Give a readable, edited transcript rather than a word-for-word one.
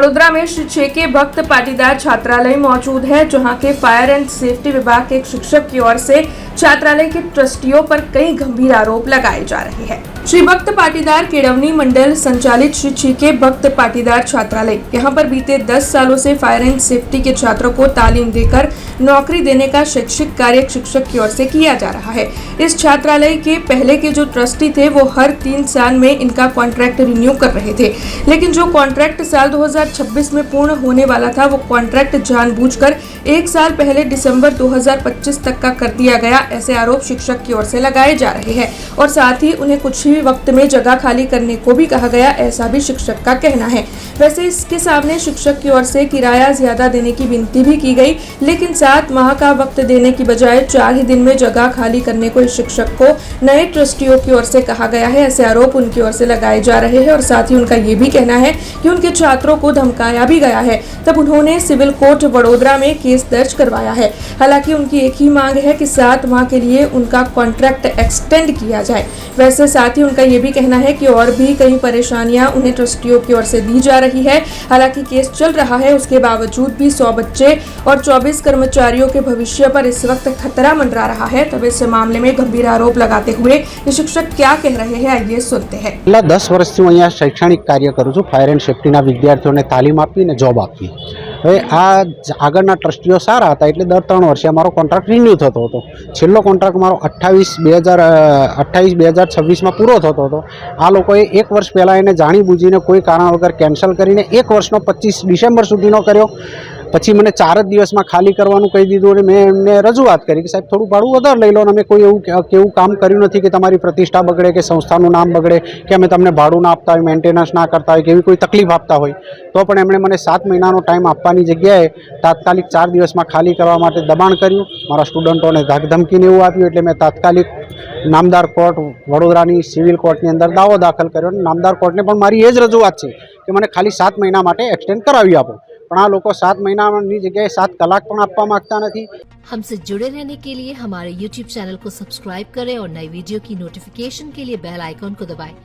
वडोदरा में श्री छेके भक्त पाटीदार छात्रालय मौजूद है, जहां के फायर एंड सेफ्टी विभाग के एक शिक्षक की ओर से छात्रालय के ट्रस्टियों पर कई गंभीर आरोप लगाए जा रहे हैं। श्री भक्त पाटीदार केडवनी मंडल संचालित श्री छेके भक्त पाटीदार छात्रालय यहाँ पर बीते 10 सालों से फायर एंड सेफ्टी के छात्रों को तालीम देकर नौकरी देने का शैक्षिक कार्य शिक्षक की ओर से किया जा रहा है। इस छात्रालय के पहले के जो ट्रस्टी थे वो हर 3 साल में इनका कॉन्ट्रैक्ट रिन्यू कर रहे थे, लेकिन जो कॉन्ट्रैक्ट साल 2026 में पूर्ण होने वाला था वो कॉन्ट्रैक्ट जानबूझकर 1 साल पहले दिसंबर 2025 तक का कर दिया गया, ऐसे आरोप शिक्षक की ओर से लगाए जा रहे हैं। और साथ ही उन्हें कुछ ही वक्त में जगह खाली करने को भी कहा गया, ऐसा भी शिक्षक का कहना है। वैसे इसके सामने शिक्षक की ओर से किराया ज्यादा देने की विनती भी की गई, लेकिन 7 माह का वक्त देने की बजाय 4 ही दिन में जगह खाली करने को इस शिक्षक को नए ट्रस्टियों की ओर से कहा गया है, ऐसे आरोप उनकी ओर से लगाए जा रहे हैं। और साथ ही उनका ये भी कहना है कि उनके छात्रों को धमकाया भी गया है, तब उन्होंने सिविल कोर्ट वडोदरा में केस दर्ज करवाया है। हालांकि उनकी एक ही मांग है कि 7 माह के लिए उनका कॉन्ट्रैक्ट एक्सटेंड किया जाए। वैसे साथ ही उनका ये भी कहना है कि और भी कई परेशानियां उन्हें ट्रस्टियों की ओर से दी जा रही है। हालांकि केस चल रहा है, उसके बावजूद भी 100 बच्चे और 24 कर्मचारियों के भविष्य पर इस वक्त खतरा मंडरा रहा है। तब इस मामले में गंभीर आरोप लगाते हुए ये शिक्षक क्या कह रहे हैं, आइए सुनते हैं। 10 વર્ષથી હું અહીંયા શૈક્ષણિક કાર્ય કરું છું। ફાયર એન્ડ સેફ્ટીના વિદ્યાર્થીઓને તાલીમ આપી અને જોબ આપી। હવે આ આગળના ટ્રસ્ટીઓ સારા હતા એટલે દર 3 વર્ષે અમારો કોન્ટ્રાક્ટ રિન્યુ થતો હતો। છેલ્લો કોન્ટ્રાક્ટ મારો 28/2026માં પૂરો થતો હતો। આ લોકોએ 1 વર્ષ પહેલાં એને જાણી બૂજીને કોઈ કારણ વગર કેન્સલ કરીને 1 વર્ષનો 25 ડિસેમ્બર સુધીનો કર્યો। પછી મને 4 જ દિવસમાં ખાલી કરવાનું કહી દીધું અને મેં એમને રજૂઆત કરી કે સાહેબ થોડું ભાડું વધારે લઈ લો અને અમે કોઈ એવું કામ કર્યું નથી કે તમારી પ્રતિષ્ઠા બગડે કે સંસ્થાનું નામ બગડે કે અમે તમને ભાડું ના આપતા હોય, મેન્ટેનન્સ ના કરતા હોય કે એવી કોઈ તકલીફ આપતા હોય, તો પણ એમણે મને 7 મહિનાનો ટાઈમ આપવાની જગ્યાએ તાત્કાલિક 4 દિવસમાં ખાલી કરવા માટે દબાણ કર્યું। મારા સ્ટુડન્ટોને ધાકધમકીને એવું આપ્યું એટલે મેં તાત્કાલિક નામદાર કોર્ટ વડોદરાની સિવિલ કોર્ટની અંદર દાવો દાખલ કર્યો અને નામદાર કોર્ટને પણ મારી એ જ રજૂઆત છે કે મને ખાલી 7 મહિના માટે એક્સટેન્ડ કરાવી આપો, પણ આ લોકો 7 મહિનાની જગ્યાએ 7 કલાક પણ આપવા માંગતા નથી। हमसे जुड़े रहने के लिए हमारे YouTube चैनल को सब्सक्राइब करें और नई वीडियो की नोटिफिकेशन के लिए बेल आइकॉन को दबाएं।